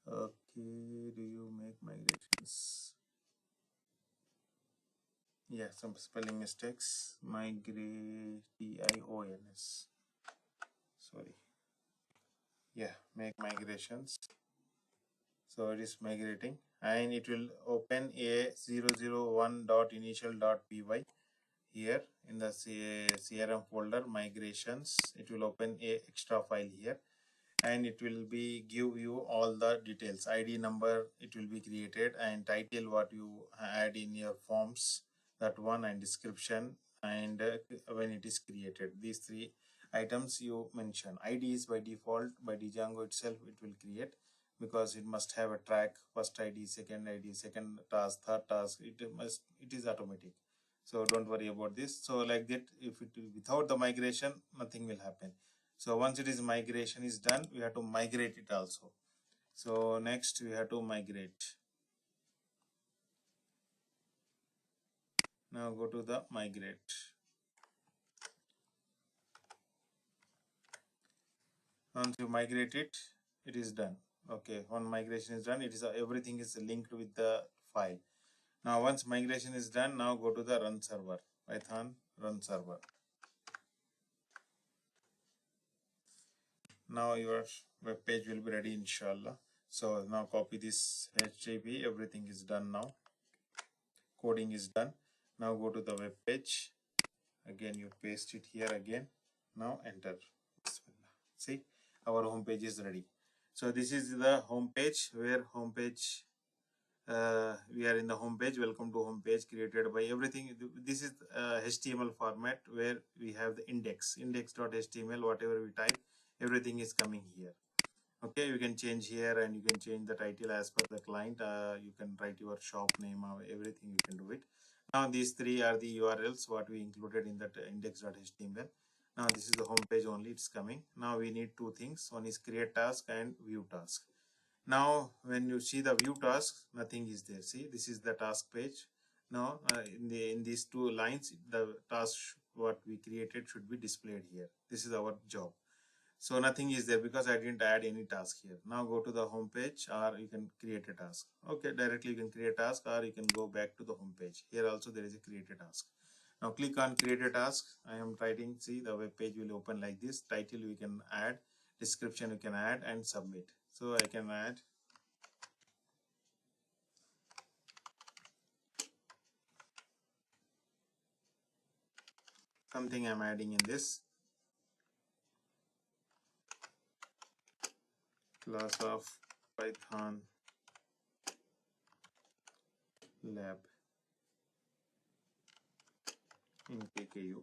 Okay, do you make migrations? Yeah, some spelling mistakes. Tions. Sorry. Yeah, make migrations. So it is migrating, and it will open a 001.initial.py here in the CRM folder migrations. It will open a extra file here, and it will be give you all the details. ID number it will be created, and title what you add in your forms, that one, and description, and when it is created, these 3 items you mention. ID is by default by Django itself it will create, because it must have a track, first ID, second task, third task. It is automatic. So don't worry about this. So like that, if it without the migration nothing will happen. So once it is migration is done, we have to migrate it also. So next we have to migrate. Now go to the migrate. Once you migrate it, it is done. Okay, one migration is done. It is everything is linked with the file. Now once migration is done, now go to the run server. Python run server. Now your web page will be ready, inshallah. So now copy this HTTP. Everything is done now. Coding is done. Now go to the web page. Again you paste it here again. Now enter. Bismillah. See, our home page is ready. So this is the home page, where home page, we are in the home page. Welcome to home page created by everything. This is HTML format, where we have the index.html. Whatever we type, everything is coming here. Okay, you can change here, and you can change the title as per the client. You can write your shop name, everything you can do it. Now these three are the URLs what we included in that index.html. Now this is the home page only, it's coming. Now we need two things. One is create task and view task. Now when you see the view task, nothing is there. See, this is the task page. Now in these two lines, the task what we created should be displayed here. This is our job. So nothing is there because I didn't add any task here. Now go to the home page, or you can create a task. Okay, directly you can create a task, or you can go back to the home page. Here also there is a create a task. Now click on create a task. I am writing, see, the web page will open like this. Title you can add, description you can add, and submit. So I can add something. I'm adding in this class of Python lab in KKU.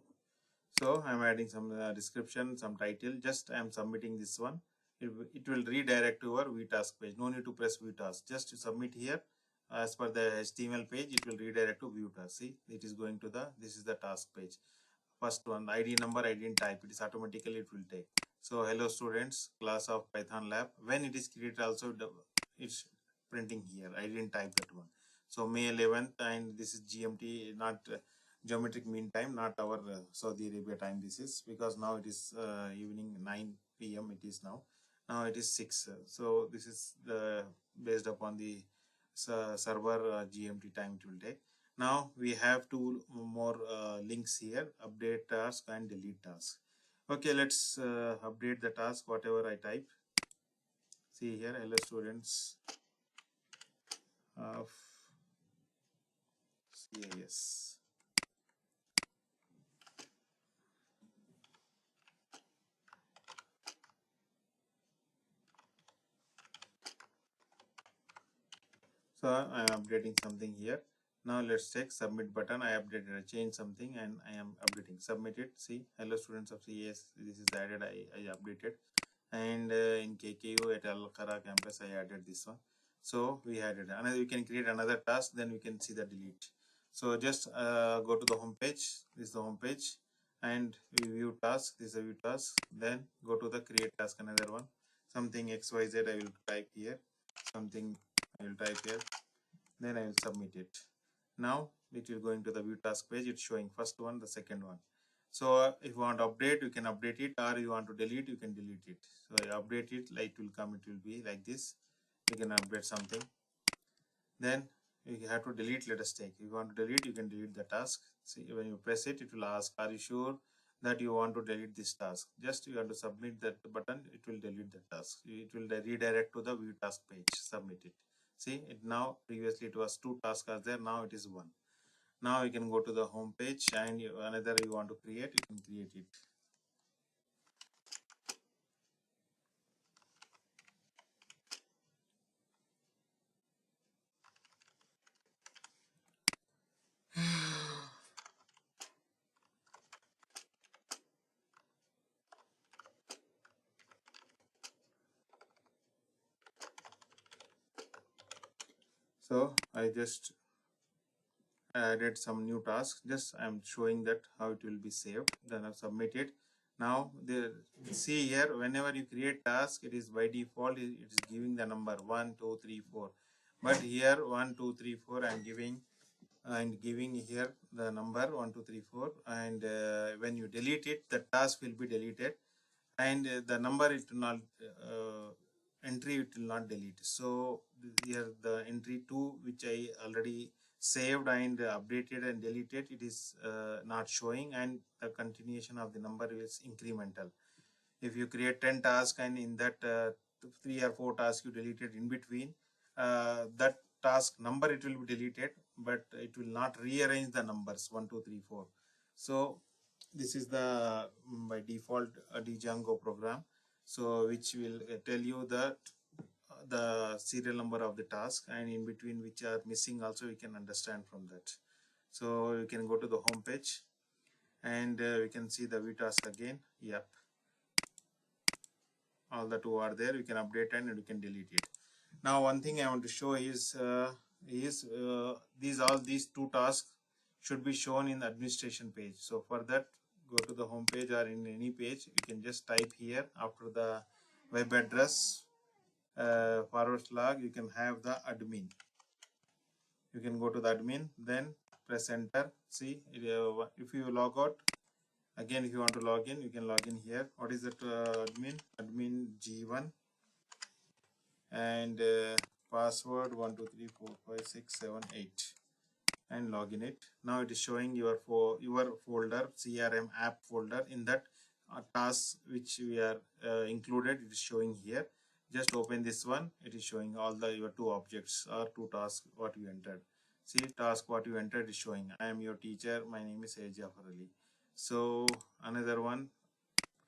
So I'm adding some description, some title. Just I'm submitting this one. It will redirect to our vtask page. No need to press vtask. Just submit here. As per the HTML page, it will redirect to vtask. See, it is going to this is the task page. First one, ID number I didn't type. It is automatically, it will take. So hello students, class of Python lab. When it is created also, it's printing here. I didn't type that one. So May 11th, and this is GMT, not geometric mean time, not our Saudi Arabia time. This is because now it is evening 9 p.m. It is now. Now it is 6. So this is based upon the server GMT time it will take. Now we have two more links here: update task and delete task. Okay, let's update the task, whatever I type. See here, hello students of CIS. So I am updating something here. Now let's check submit button. I updated, I changed something, and I am updating. Submit it. See, hello students of CIS. This is added. I updated. And in KKU at Al Khara campus, I added this one. So we added another. We can create another task. Then we can see the delete. So just go to the home page. This is the home page, and we view task. This is a view task. Then go to the create task. Another one. Something XYZ. I will type here. Something I will type here. Then I will submit it. Now it will go into the view task page. It's showing first one, the second one. So if you want to update, you can update it, or you want to delete, you can delete it. So I update it, like it will come, it will be like this. You can update something. Then you have to delete, let us take. If you want to delete, you can delete the task. See, when you press it, it will ask, are you sure that you want to delete this task? Just you have to submit that button, it will delete the task. It will redirect to the view task page, submit it. See, it now, previously it was 2 tasks are there, now it is 1. Now you can go to the home page, and another you want to create, you can create it. So I just added some new tasks. Just I'm showing that how it will be saved. Then I've submitted. Now see here, whenever you create task, it is by default it is giving the number 1 2 3 4. But here 1 2 3 4 I'm giving and giving here the number 1234, and when you delete it, the task will be deleted, and the number it will not entry it will not delete. So here the entry 2 which I already saved and updated and deleted, it is not showing, and the continuation of the number is incremental. If you create 10 tasks and in that 3 or 4 tasks you deleted in between, that task number it will be deleted, but it will not rearrange the numbers 1 2 3 4. So this is the by default Django program, so which will tell you that the serial number of the task, and in between which are missing also you can understand from that. So you can go to the home page, and we can see the view task again. Yep, all the two are there. You can update and you can delete it. Now one thing I want to show is these two tasks should be shown in the administration page. So for that, go to the home page or in any page, you can just type here after the web address forward slash, you can have the admin. You can go to the admin, then press enter. See, if you log out again, if you want to log in, you can log in here. What is that admin G1, and password 12345678, and log in it. Now it is showing your folder, CRM app folder. In that tasks which we are included, it is showing here. Just open this one. It is showing all the your two objects or two tasks what you entered. See, task what you entered is showing. I am your teacher. My name is Jafar Ali. So another one,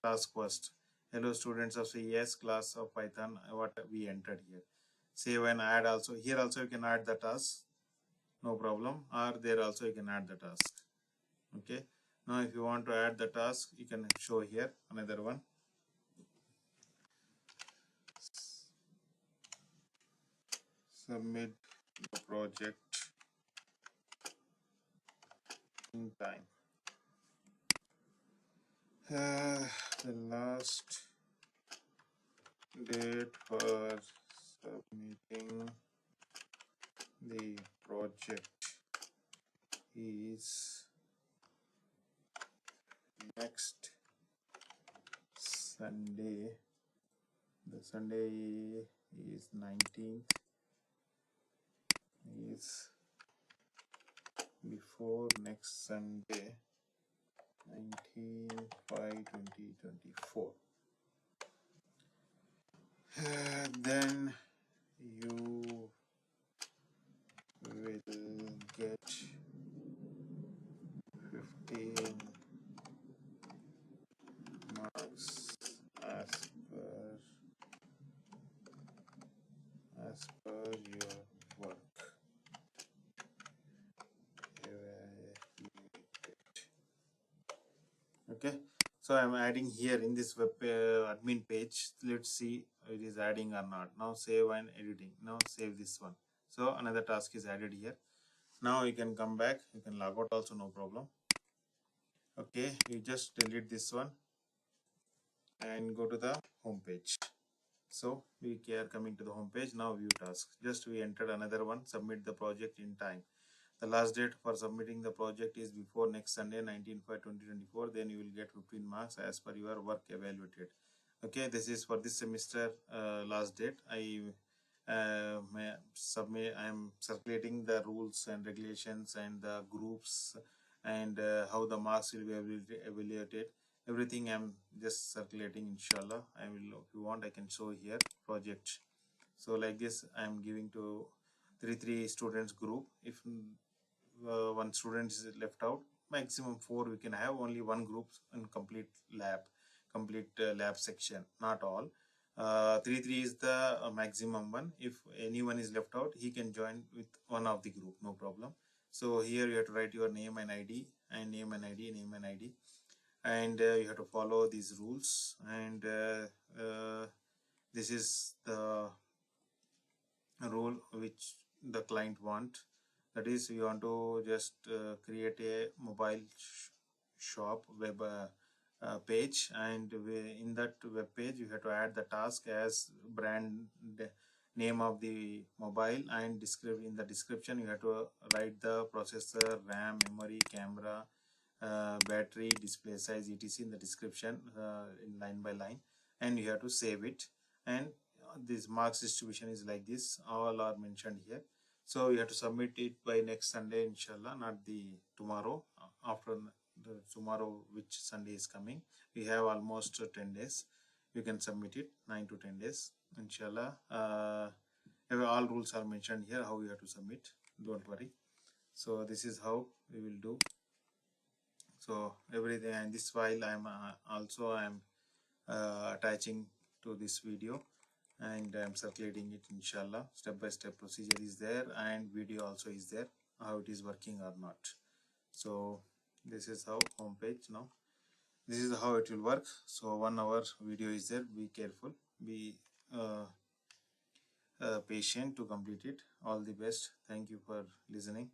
task first. Hello students of CES class of Python. What we entered here. Save and add also. Here also you can add the task. No problem. Or there also you can add the task. Okay. Now if you want to add the task, you can show here another one. Submit the project in time. The last date for submitting the project is next Sunday. The Sunday is 19th, is before next Sunday, 19/5/2024. Then you will get 15 marks as per your work evaluated. Okay, so I'm adding here in this web admin page. Let's see it is adding or not. Now save and editing. Now save this one. So another task is added here. Now you can come back. You can log out also, no problem. Okay, you just delete this one and go to the home page. So we are coming to the home page. Now view task. Just we entered another one. Submit the project in time. The last date for submitting the project is before next Sunday, 19/5/2024. Then you will get 15 marks as per your work evaluated. Okay, this is for this semester last date. I am circulating the rules and regulations and the groups and how the marks will be evaluated. Everything I'm just circulating, inshallah. I will, if you want, I can show here project. So like this, I'm giving to three students group. If one student is left out, maximum 4 we can have, only one group in complete lab section, not all. 3 is the maximum one. If anyone is left out, he can join with one of the group, no problem. So here you have to write your name and ID, and name and ID, and you have to follow these rules, and this is the rule which the client want. That is, you want to just create a mobile shop web page, and in that web page you have to add the task as brand name of the mobile, and in the description you have to write the processor, RAM, memory, camera, battery, display size, etc. in the description in line by line, and you have to save it. And this marks distribution is like this, all are mentioned here. So you have to submit it by next Sunday, inshallah, not the tomorrow. After the tomorrow, which Sunday is coming, we have almost 10 days. You can submit it 9 to 10 days, inshallah. All rules are mentioned here, how you have to submit. Don't worry. So this is how we will do. So everything, and this file I'm attaching to this video, and I'm circulating it, inshallah. Step by step procedure is there, and video also is there, how it is working or not. So this is how homepage. Now this is how it will work. So 1 hour video is there. Be careful, be patient to complete it. All the best. Thank you for listening.